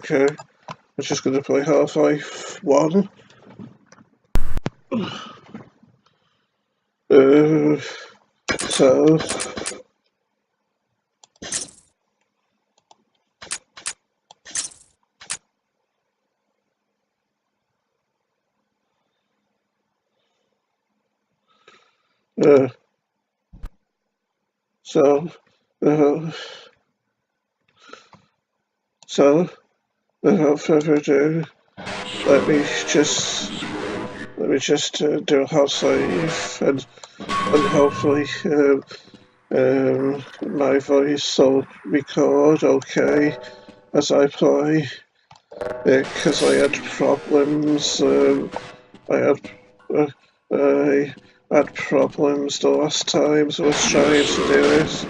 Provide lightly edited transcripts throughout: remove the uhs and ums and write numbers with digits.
Okay, we're just going to play Half-Life 1. So... without further ado, let me just do a hot save and hopefully my voice will record okay as I play, because I had problems. I had problems the last times I was trying to do it.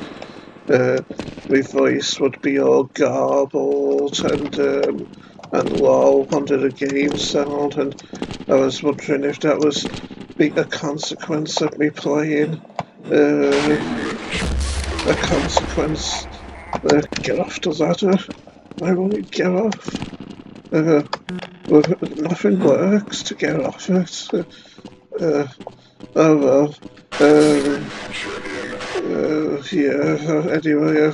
My voice would be all garbled and low under the game sound, and I was wondering if that was a consequence of me playing. A consequence. Get off the ladder. Why won't you get off? Nothing works to get off it. Oh well. Yeah, anyway,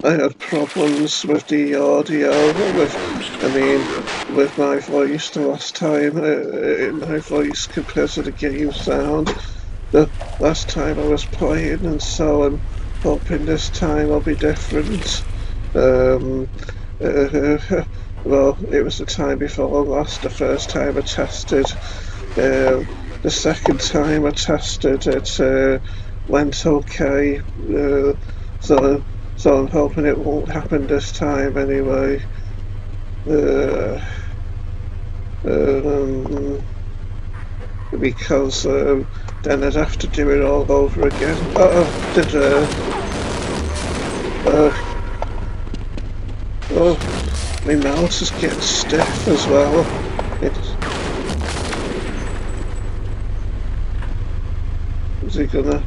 I had problems with the audio, with my voice the last time, my voice compared to the game sound the last time I was playing, and so I'm hoping this time will be different. Well, it was the time before last, the first time I tested. The second time I tested it went okay, so I'm hoping it won't happen this time anyway. Because then I'd have to do it all over again. My mouse is getting stiff as well. Is he gonna...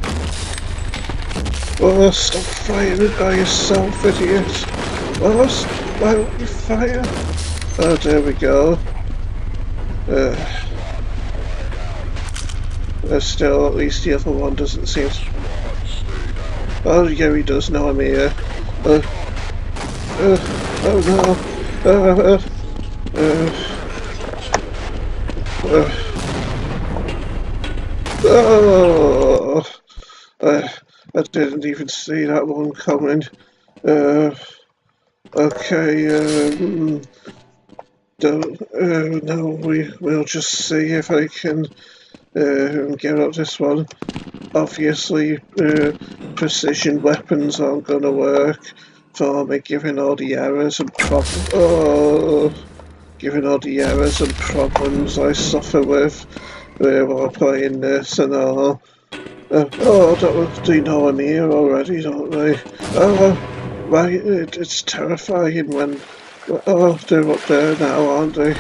Oh, stop firing by yourself, idiot! Oh, why won't you fire? Oh, there we go. Still, at least the other one doesn't seem to... Oh, yeah, he does know I'm here. Oh no. I didn't even see that one coming. Okay, no, we'll just see if I can get up this one. Obviously, precision weapons aren't gonna work for me, given all the errors and problems I suffer with while playing this and all. They know I'm here already, don't they? Oh, right, it's terrifying when... Oh, they're up there now, aren't they?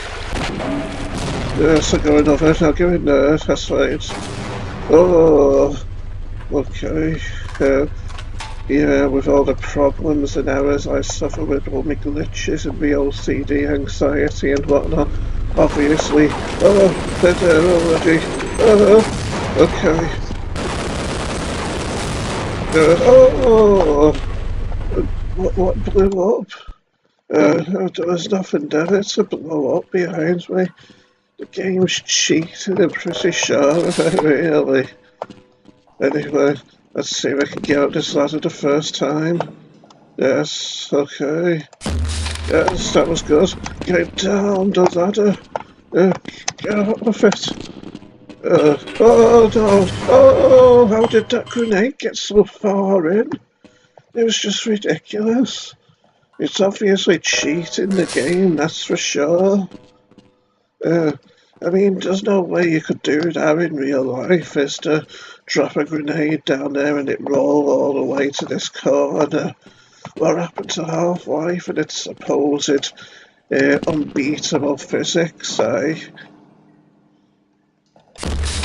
Yes, I'm going over it, I'll go in there, that's right. Oh, okay. Yeah, with all the problems and errors I suffer with, all my glitches and my OCD, anxiety and whatnot, obviously. Oh, they're there already. Oh, okay. What blew up? There was nothing there to blow up behind me. The game's cheating, I'm pretty sure of it, really. Anyway, let's see if I can get up this ladder the first time. Yes, okay. Yes, that was good. Get down the ladder. Get off it. Oh no! Oh, how did that grenade get so far in? It was just ridiculous. It's obviously cheating the game, that's for sure. There's no way you could do that in real life, is to drop a grenade down there and it roll all the way to this corner. What happened to Half-Life and its supposed unbeatable physics, eh?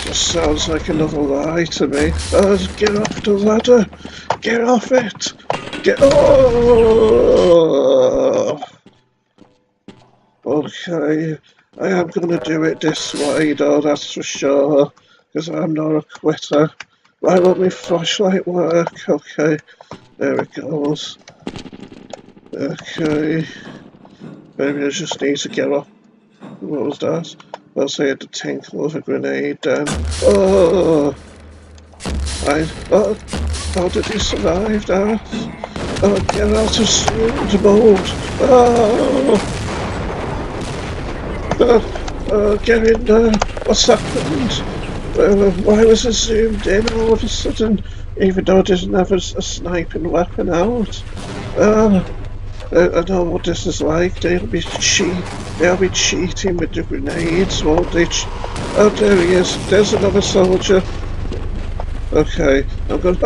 Just sounds like another lie to me. Oh, get off the ladder! Get off it! Oh! Okay, I am gonna do it this way though, that's for sure, because I'm not a quitter. Why won't my flashlight work? Okay, there it goes. Okay, maybe I just need to get up. What was that? I'll say the tinkle of a grenade then. Oh! Oh, how did he survive that? Oh, get out of sealed mode! Oh! Get in there! What's happened? Why was it zoomed in all of a sudden, even though it doesn't have a sniping weapon out? I know what this is like. They'll be cheating with the grenades, won't they? Oh, there he is. There's another soldier. Okay, I'm going.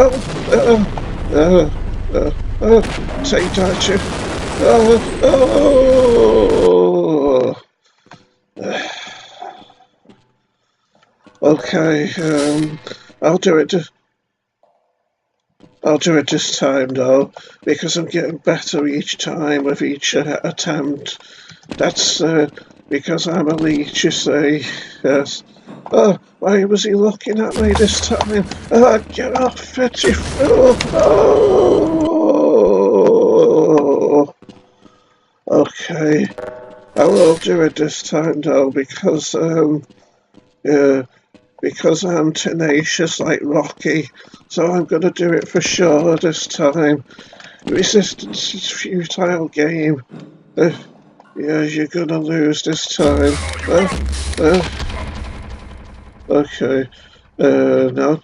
Take that, you. Oh, okay. I'll do it. I'll do it this time though, because I'm getting better each time with each attempt. That's because I'm a leech, you see. Yes. Oh, why was he looking at me this time? Get off it, you fool! Oh! Okay, I will do it this time though, because I'm tenacious like Rocky, so I'm gonna do it for sure this time. Resistance is futile game. Yeah, you're gonna lose this time. Okay. Now,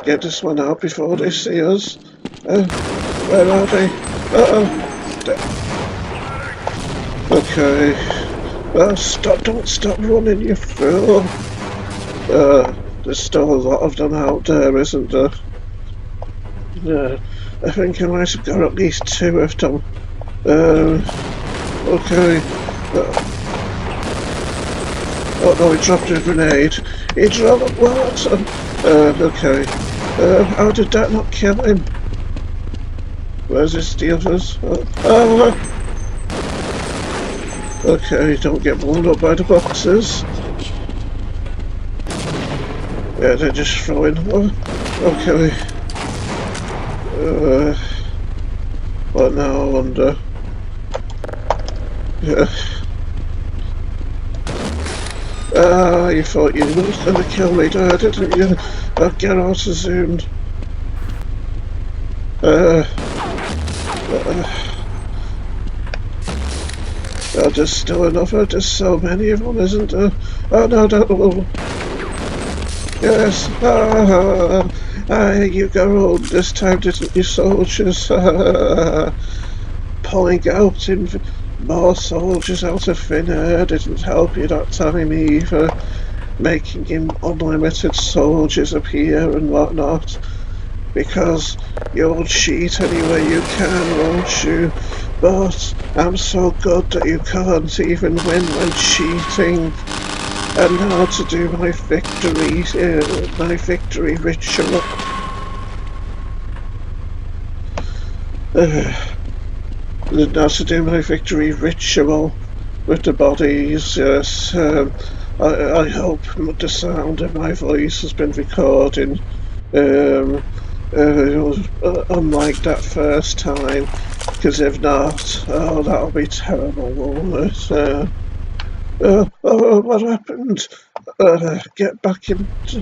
get this one out before they see us. Where are they? Uh-oh. Okay. Don't stop running, you fool. There's still a lot of them out there, isn't there? I think I might have got at least 2 of them. Okay. Oh no, he dropped a grenade. He dropped what? Okay. How did that not kill him? Where's the others? Okay, don't get blown up by the boxes. Yeah, they're just throwing. Okay. What now, I wonder? Yeah. You thought you were going to kill me there, didn't you? Get out of zoomed. There's still another, there's so many of them, isn't there? Oh no, no. Yes, you got old this time, didn't you, soldiers? Pulling out more soldiers out of thin air didn't help you that time either. Making him unlimited soldiers appear and whatnot. Because you'll cheat any way you can, won't you? But I'm so good that you can't even win when cheating. And now to do my victory ritual. Now to do my victory ritual with the bodies, yes. I hope the sound of my voice has been recording. Unlike that first time, because if not, oh, that'll be terrible, won't it? What happened? Get back into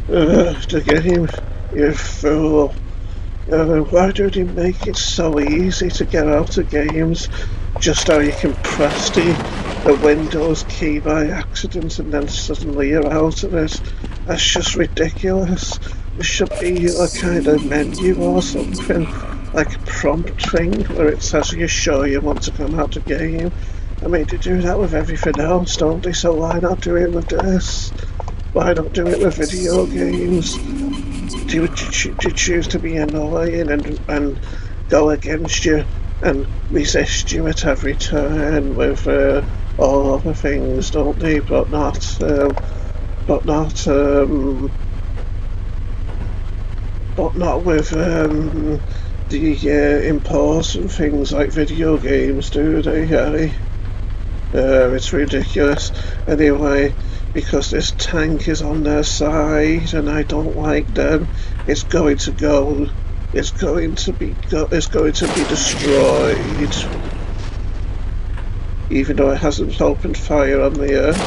the game, you fool. Why do they make it so easy to get out of games? Just how you can press the Windows key by accident and then suddenly you're out of it. That's just ridiculous. There should be a kind of menu or something, like a prompt thing where it says, are you sure you want to come out of the game? I mean, they do that with everything else, don't they? So why not do it with this? Why not do it with video games? Do you choose to be annoying and go against you and resist you at every turn with all other things, don't they? But not with the important things like video games, do they, Harry? It's ridiculous. Anyway, because this tank is on their side and I don't like them, it's going to go. It's going to be. It's going to be destroyed. Even though it hasn't opened fire on the earth.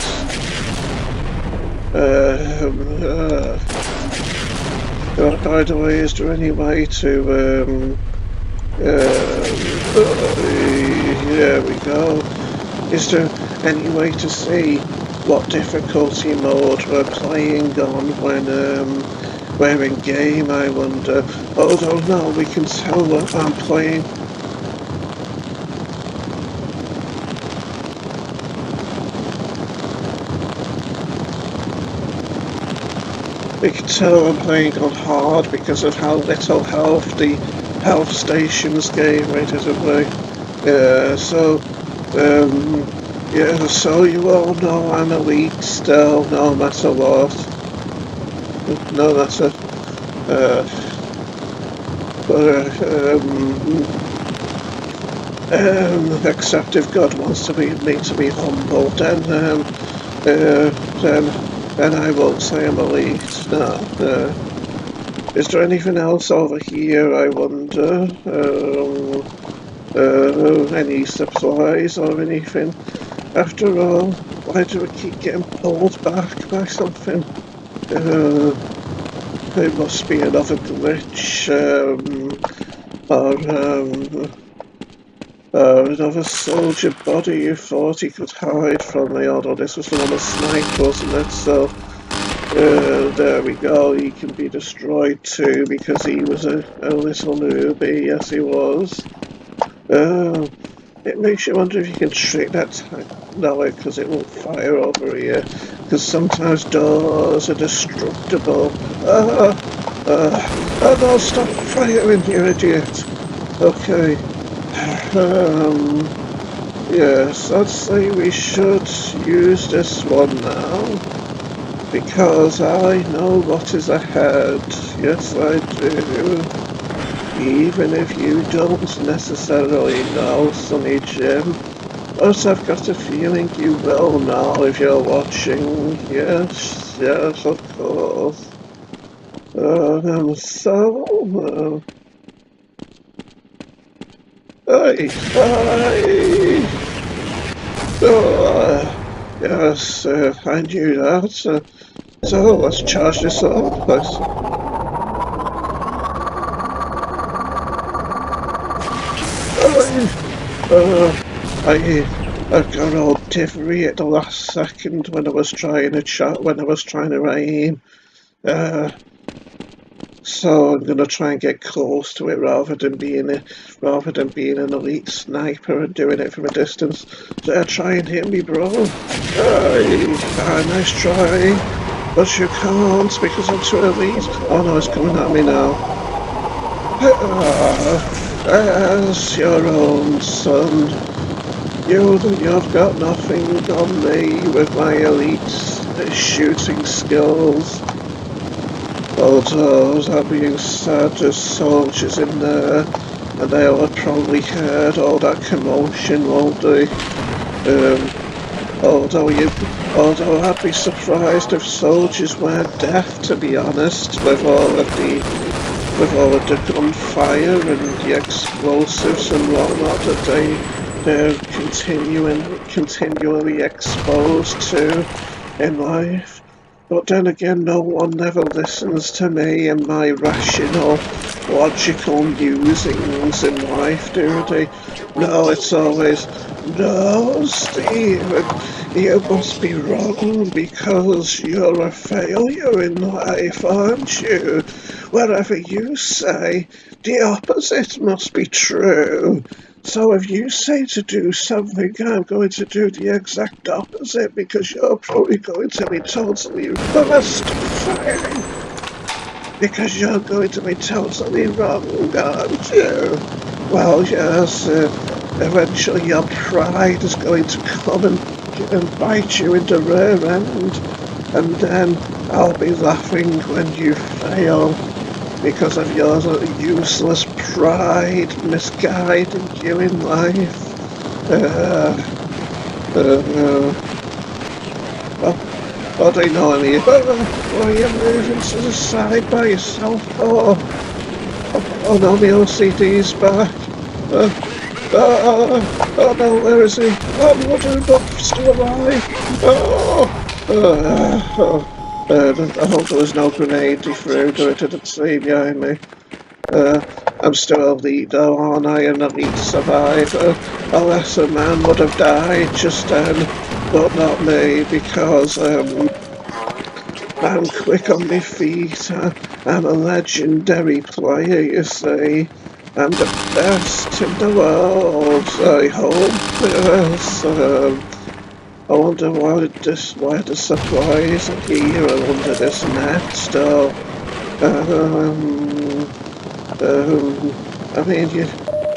By the way, is there any way to there we go. Is there any way to see what difficulty mode we're playing on when we're in game, I wonder? Although no, we can tell what I'm playing. We can tell I'm playing on hard because of how little health the health stations gave me, didn't we? Yeah, so you all know I'm elite still, no matter what. No matter, uh, but, except if God wants me to be humble, then I won't say I'm elite. No. Is there anything else over here, I wonder? Any supplies or anything? After all, why do we keep getting pulled back by something? It must be another glitch, or another soldier body you thought he could hide from me, although this was the one that sniped, wasn't it? So, there we go, he can be destroyed too, because he was a little newbie, yes he was. It makes you wonder if you can trick that tank. No, because it won't fire over here. Because sometimes doors are destructible. Oh no, stop firing, you idiot. Okay. Yes, I'd say we should use this one now. Because I know what is ahead. Yes, I do. Even if you don't necessarily know, Sonny Jim. But I've got a feeling you will now if you're watching. Yes, yes, of course. So, hey, yes, I knew that. So let's charge this up. I got all differy at the last second when I was trying to aim. Uh, so I'm gonna try and get close to it rather than being an elite sniper and doing it from a distance. So try and hit me, bro. Nice try, but you can't because I'm too elite. Oh no, it's coming at me now. As your own son. You've got nothing on me with my elite shooting skills. Although, that being said, there's soldiers in there, and they'll have probably heard all that commotion, won't they? Um, although I'd be surprised if soldiers weren't deaf, to be honest, with all of the gunfire and the explosives and whatnot that they're continually exposed to in life. But then again, no one ever listens to me and my rational, logical musings in life, do they? No, it's always, no, Stephen, you must be wrong because you're a failure in life, aren't you? Whatever you say, the opposite must be true. So if you say to do something, I'm going to do the exact opposite because you're probably going to be totally firing because you're going to be totally wrong, aren't you? Well, yes, eventually your pride is going to come and bite you in the rear end, and then I'll be laughing when you fail because of your useless pride misguiding you in life. What do I know in here? Why are you moving to the side by yourself? Oh no, my OCD's back. Oh no, where is he? Oh, what am I still alive? I hope there was no grenade he threw, though it didn't see behind me. I'm still a leader, aren't I, and I need to survive. A lesser man would have died just then, but not me, because I'm quick on my feet. I'm a legendary player, you see. I'm the best in the world, I hope. Yes. I wonder why the supplies are here under this net still. Um, I mean,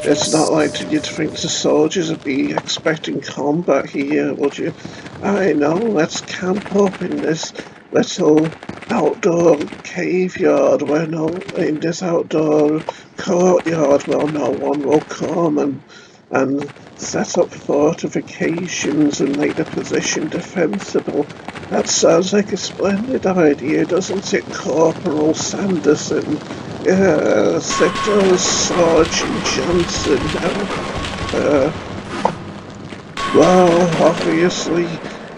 it's not like you'd think the soldiers would be expecting combat here, would you? I know, let's camp up in this little outdoor cave yard in this outdoor courtyard where no one will come and set up fortifications and make the position defensible. That sounds like a splendid idea, doesn't it, Corporal Sanderson? Yes, it does, Sergeant Johnson. Well, obviously,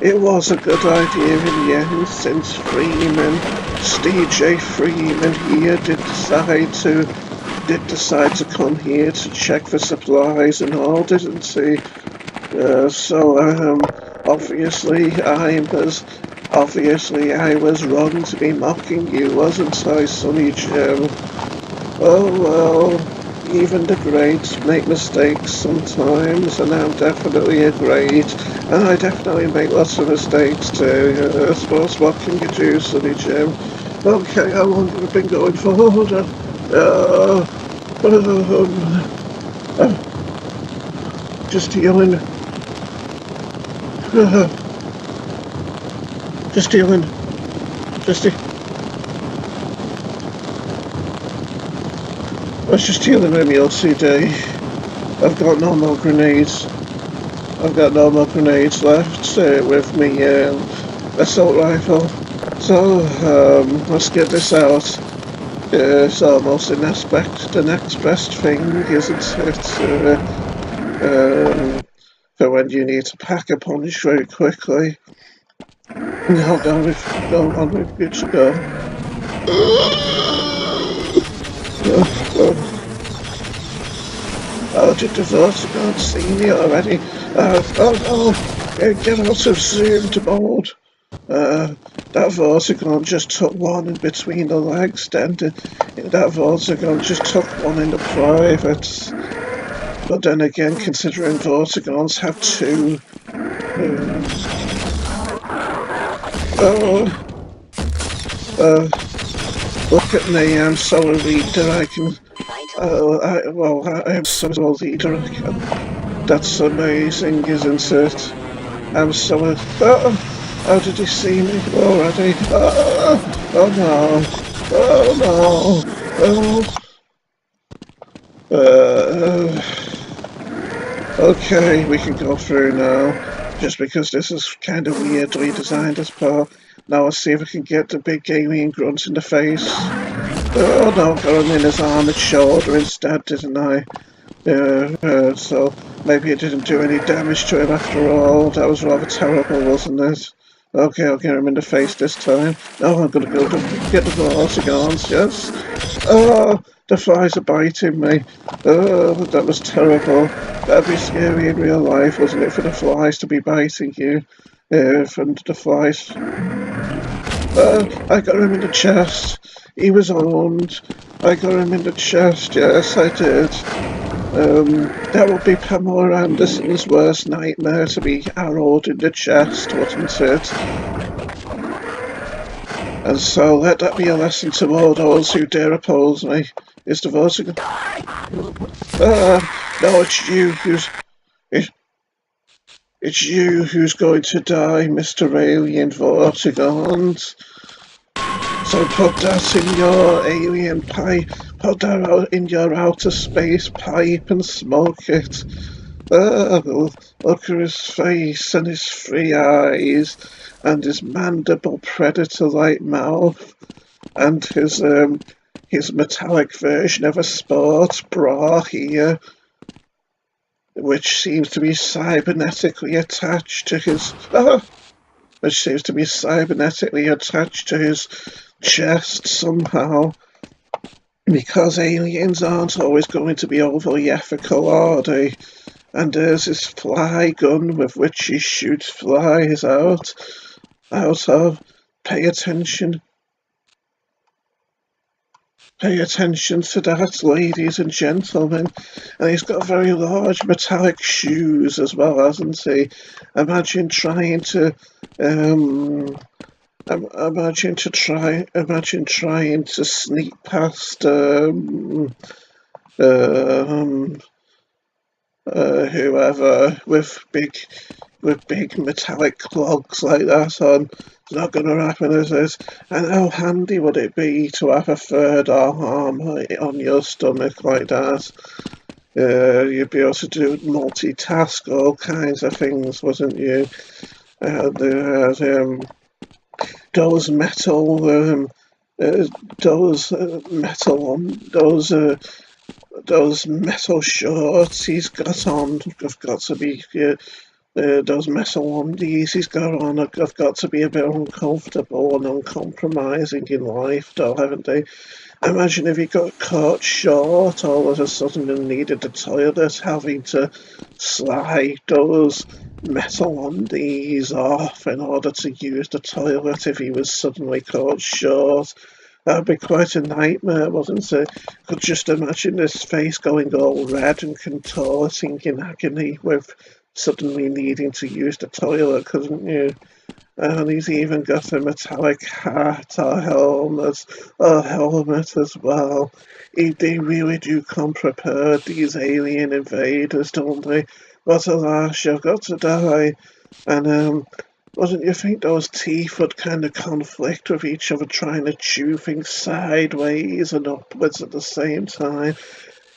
it was a good idea in the end, since DJ Freeman here did decide to come here to check for supplies and all, didn't he? So obviously I was wrong to be mocking you, wasn't I, Sonny Jim? Oh well, even the greats make mistakes sometimes, and I'm definitely a great, and I definitely make lots of mistakes too. I suppose what can you do, Sonny Jim? Okay, how long have I been going for? Just healing. Just healing. Just I was just healing my OCD. I've got no more grenades. I've got no more grenades left with me assault rifle. So, let's get this out. It's almost the next best thing, isn't it? For when you need to pack a punch very quickly. Now, on with good to go. Oh, did the Vertigon see me already? Get out of zoomed mode. That Vortigon just took one in between the legs, then that Vortigon just took one in the privates. But then again, considering Vortigons have two. Look at me, I'm so a leader, I can. I'm so a leader, I can. That's amazing, isn't it? I'm so. How did he see me already? Oh no! Oh no! Okay, we can go through now. Just because this is kind of weirdly designed, this part. Now let's see if we can get the big alien grunt in the face. Oh no, got him in his armoured shoulder instead, didn't I? So maybe it didn't do any damage to him after all. That was rather terrible, wasn't it? Okay, I'll get him in the face this time. No, I'm gonna go get the Vortigons, yes. Oh, the flies are biting me. Oh, that was terrible. That'd be scary in real life, wasn't it, for the flies to be biting you? From the flies. I got him in the chest. He was owned. I got him in the chest, yes, I did. That would be Pamela Anderson's worst nightmare, to be arrowed in the chest, wasn't it? And so let that be a lesson to all those who dare oppose me. Is the Vortigon? No, it's you who's going to die, Mr. Alien Vortigons. So put that in your alien pipe, put that out in your outer space pipe and smoke it. Look at his face and his three eyes and his mandible predator-like mouth and his metallic version of a sports bra here, which seems to be cybernetically attached to his chest somehow. Because aliens aren't always going to be overly ethical, are they? And there's his fly gun with which he shoots flies out of. Pay attention. Pay attention to that, ladies and gentlemen. And he's got very large metallic shoes as well, hasn't he? Imagine trying to imagine trying to sneak past whoever with big metallic clogs like that on. It's not going to happen, is it? And how handy would it be to have a third arm on your stomach like that? You'd be able to do multitask all kinds of things, wouldn't you? Those metal, those metal shorts he's got on have got to be. Those metal undies he's got on have got to be a bit uncomfortable and uncompromising in life, though, haven't they? Imagine if he got caught short all of a sudden and needed the toilet, having to slide those metal undies off in order to use the toilet if he was suddenly caught short. That'd be quite a nightmare, wasn't it? Could just imagine his face going all red and contorting in agony with suddenly needing to use the toilet, couldn't you? And he's even got a metallic hat or helmet as well. They really do come prepared, these alien invaders, don't they? But alas, you've got to die. And wouldn't you think those teeth would kind of conflict with each other, trying to chew things sideways and upwards at the same time?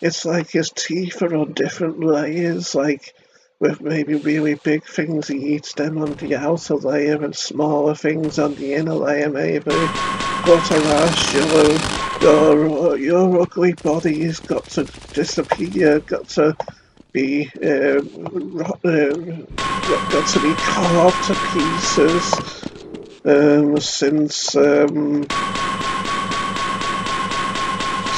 It's like his teeth are on different layers, like with maybe really big things he eats them on the outer layer and smaller things on the inner layer maybe. But alas, your ugly body has got to disappear, got to be carved to pieces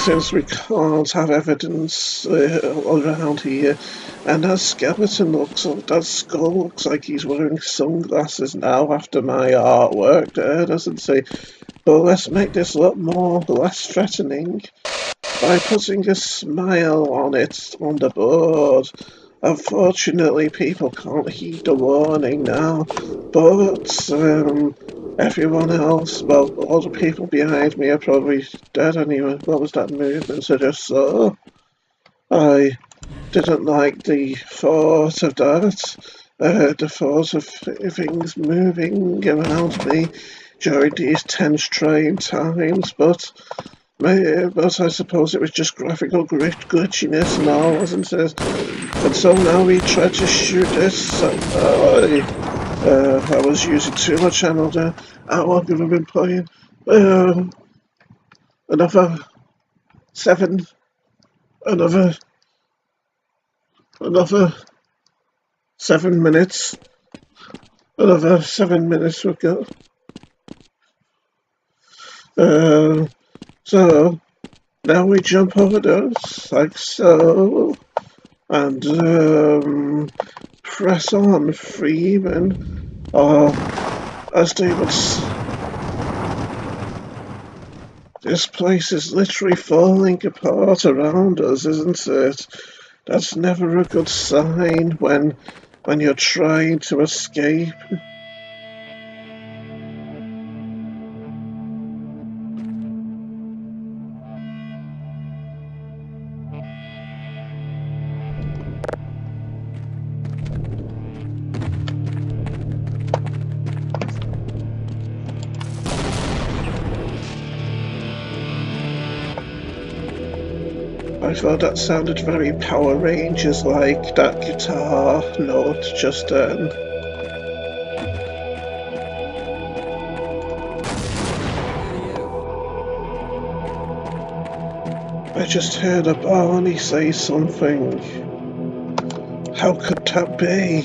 since we can't have evidence around here. And that skull looks like he's wearing sunglasses now after my artwork there, doesn't he? But let's make this look less threatening by putting a smile on it on the board. Unfortunately, people can't heed the warning now, but everyone else, well, all the people behind me are probably dead anyway. What was that movement I just saw? I didn't like the thought of that, the thought of things moving around me during these tense, trying times, but I suppose it was just graphical glitchiness and all, wasn't it? And so now we try to shoot this. I was using too much ammo there. How long have I been playing? Another 7, another 7 minutes. Another 7 minutes we've got. So now we jump over those, like so, and press on, Freeman, or as they would this place is literally falling apart around us, isn't it? That's never a good sign when you're trying to escape. I thought that sounded very Power Rangers like, that guitar note just then. I just heard a Barney say something. How could that be?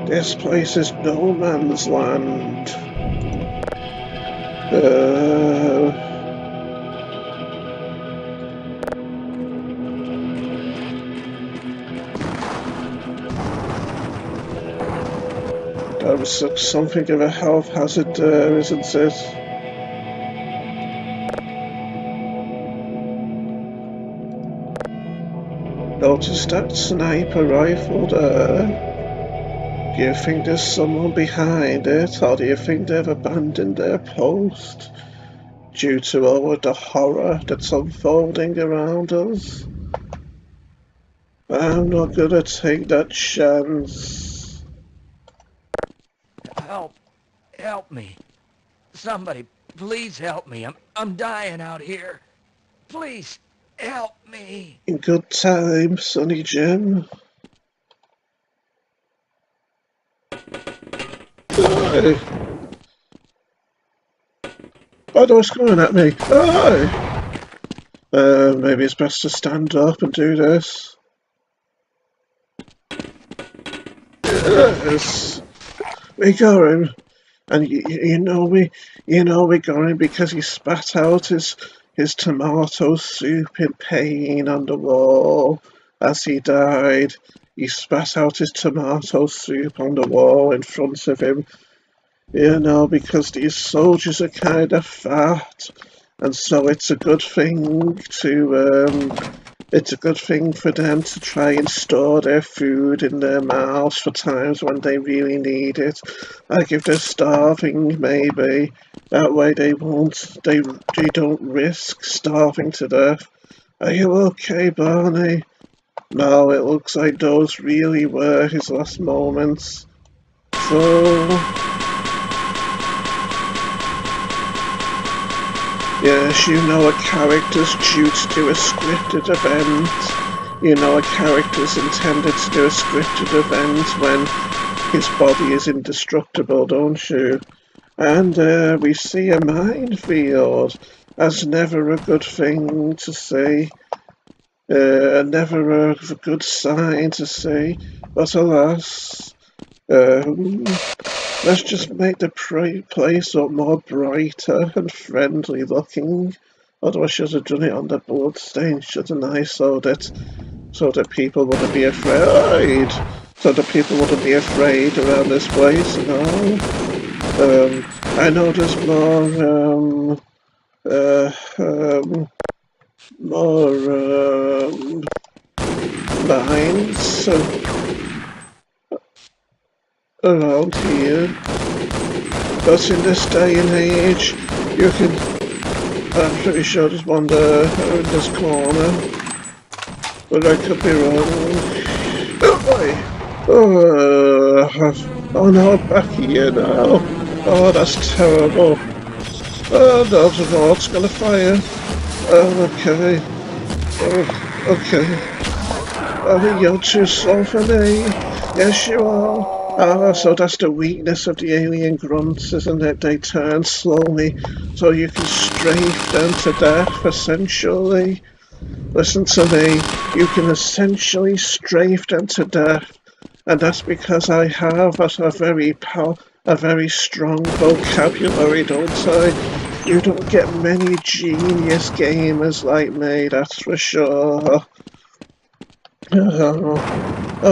This place is no man's land. That was something of a health hazard there, isn't it? Notice that sniper rifle there? Do you think there's someone behind it, or do you think they've abandoned their post due to all of the horror that's unfolding around us? I'm not gonna take that chance. Help me. Somebody, please help me. I'm dying out here. Please, help me. In good time, Sonny Jim. Hey. Oh, no, it's coming at me. Oh. Maybe it's best to stand up and do this. Yes. We got him. And you know we got him because he spat out his tomato soup in pain on the wall as he died. He spat out his tomato soup on the wall in front of him. You know, because these soldiers are kind of fat, and so it's a good thing for them to try and store their food in their mouths for times when they really need it. Like if they're starving, maybe. That way they don't risk starving to death. Are you okay, Barney? No, it looks like those really were his last moments. So... yes, you know a character's due to do a scripted event. You know a character's intended to do a scripted event when his body is indestructible, don't you? And we see a minefield. That's never a good thing to see. Never a good sign to see. But alas, let's just make the place up more brighter and friendly looking. Although I should have done it on the bloodstain, shouldn't I? So that people wouldn't be afraid. So that people wouldn't be afraid around this place and all. I know there's more mines around here. But in this day and age, you can... I'm pretty sure there's one there in this corner. But I could be wrong. Oh no, I'm back here now. Oh, that's terrible. Oh no, the road's gonna fire. Oh, okay. Oh, okay. Oh, you're too slow for me. Yes, you are. Ah, so that's the weakness of the alien grunts, isn't it? They turn slowly, so you can strafe them to death, essentially. Listen to me, you can essentially strafe them to death, and that's because I have a very strong vocabulary, don't I? You don't get many genius gamers like me, that's for sure. I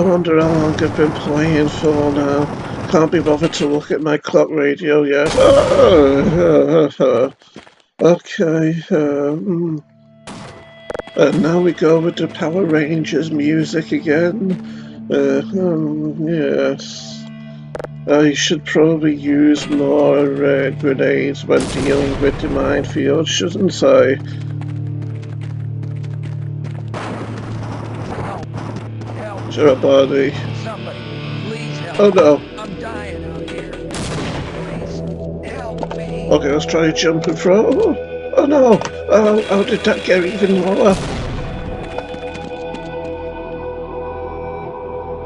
wonder how long I've been playing for now. Can't be bothered to look at my clock radio yet. Okay, and now we go with the Power Rangers music again. Yes. I should probably use more grenades when dealing with the minefield, shouldn't I? Sure, buddy. Somebody, please help. Oh no. I'm dying out here. Please, help me. Okay, let's try jumping through. Oh no! Oh, how did that get even lower?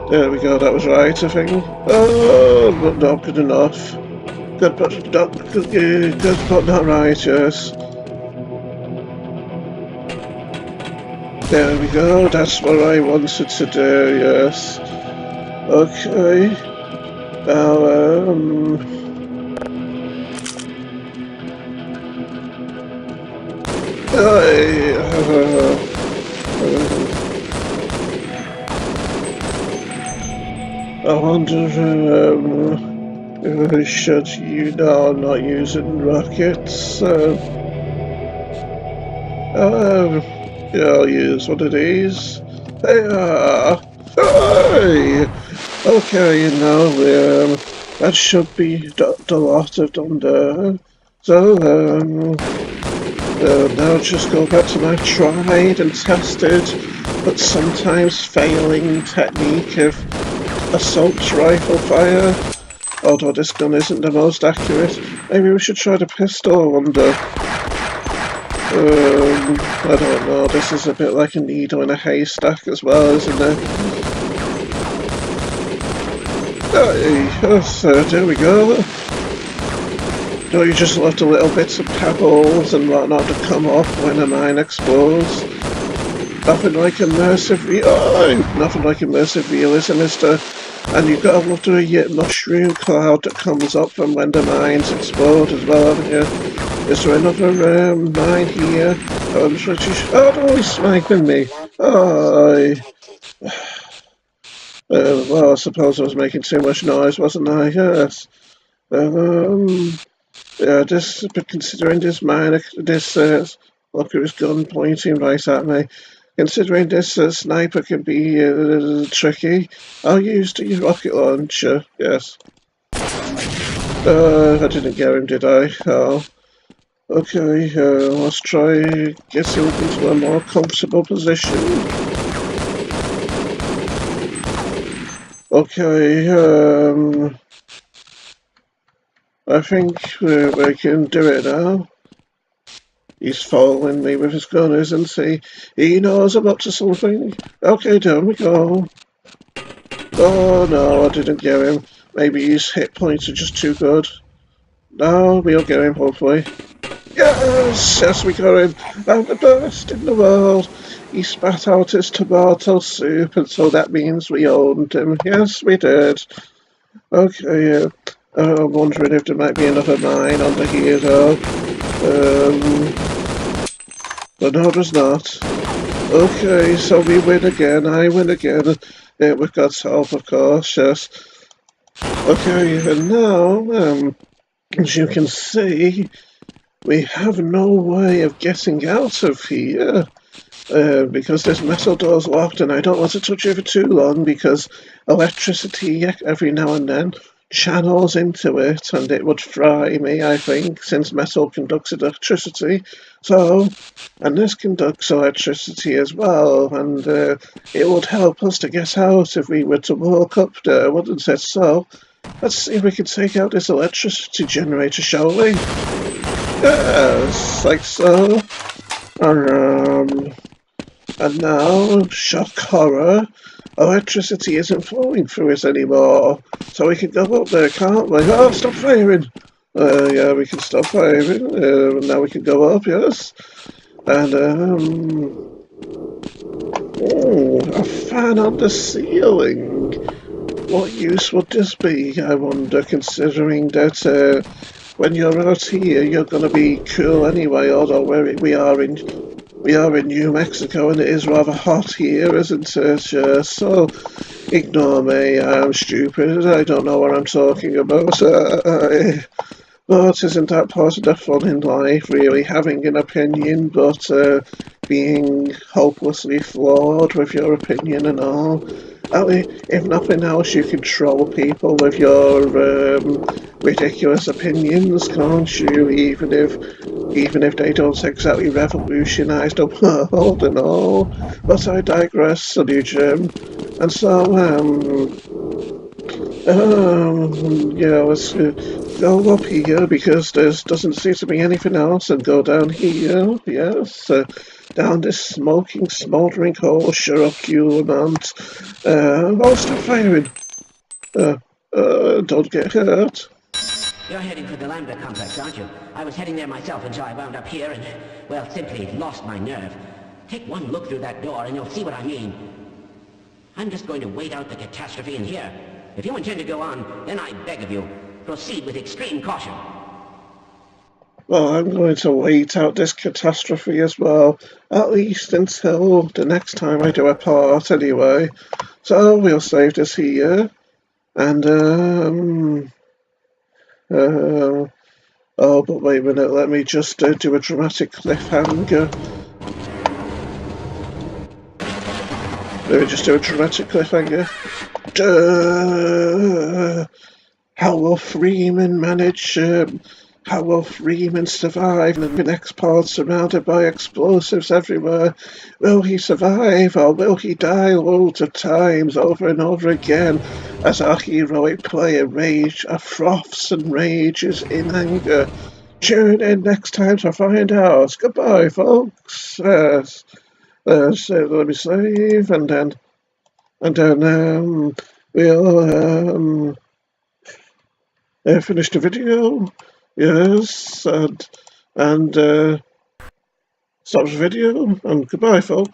There we go, that was right, I think. Oh, but not good enough. Good, but not right, yes. There we go, that's what I wanted to do, yes. Okay. Now, I wonder, should you know I'm not using rockets? Yeah, I'll use one of these. Hey, hey! Okay, that should be the lot of done there. So, now just go back to my tried and tested, but sometimes failing technique of assault rifle fire. Although this gun isn't the most accurate, maybe we should try the pistol, I wonder. I don't know, this is a bit like a needle in a haystack as well, isn't it? Hey, yes, there we go. Don't you just love the little bits of pebbles and whatnot to come off when a mine explodes? Nothing like immersive realism, is there? And you've got to love the mushroom cloud that comes up from when the mines explode as well, haven't you? Is there another mine here? I'm pretty sure. Oh no, he's sniping me. Oh, well, I suppose I was making too much noise, wasn't I? Yes. Yeah, but considering this mine, look at his gun pointing right at me. Considering this sniper can be tricky, I'll use the rocket launcher. Yes. I didn't get him, did I? Oh. Okay, let's try getting into a more comfortable position. Okay, I think we can do it now. He's following me with his gun, isn't he? He knows I'm up to something. Okay, down we go. Oh no, I didn't get him. Maybe his hit points are just too good. No, we'll get him, hopefully. Yes, yes, we got him. I'm the best in the world. He spat out his tomato soup, and so that means we owned him. Yes, we did. Okay, I'm wondering if there might be another mine under here, though. But no, there's not. Okay, so we win again. I win again. Yeah, with God's help, of course, yes. Okay, and now, as you can see, we have no way of getting out of here. Because this metal door's locked and I don't want to touch it for too long because electricity every now and then channels into it and it would fry me, I think, since metal conducts electricity. So, and this conducts electricity as well, and it would help us to get out if we were to walk up there, wouldn't it? So, let's see if we can take out this electricity generator, shall we? Yes, like so. And now, shock horror, electricity isn't flowing through it anymore. So we can go up there, can't we? Oh, stop firing! Yeah, we can stop firing. Now we can go up, yes. And, oh, a fan on the ceiling. What use would this be, I wonder, considering that when you're out here, you're going to be cool anyway, although we are in New Mexico and it is rather hot here, isn't it? So ignore me, I'm stupid, I don't know what I'm talking about. But isn't that part of the fun in life, really, having an opinion, but being hopelessly flawed with your opinion and all? I mean, if nothing else, you can troll people with your ridiculous opinions, can't you? Even if they don't exactly revolutionise the world and all. But I digress, Sonny Jim. And so, yeah, let's go up here because there doesn't seem to be anything else, and go down here. Yes, down this smoking, smouldering hole, Cherokee-Lamont. I'll stop firing. Don't get hurt. You're heading for the Lambda complex, aren't you? I was heading there myself until I wound up here and, well, simply lost my nerve. Take one look through that door and you'll see what I mean. I'm just going to wait out the catastrophe in here. If you intend to go on, then I beg of you, proceed with extreme caution. Well, I'm going to wait out this catastrophe as well, at least until the next time I do a part anyway. So we'll save this here, and oh, but wait a minute, let me just do a dramatic cliffhanger. Let me just do a dramatic cliffhanger. How will Freeman manage? How will Freeman survive in the next part surrounded by explosives everywhere? Will he survive or will he die loads of times over and over again as our heroic player froths and rages in anger? Tune in next time to find out. Goodbye, folks. So let me save and then we'll finish the video. Yes, and stop the video, and goodbye, folks.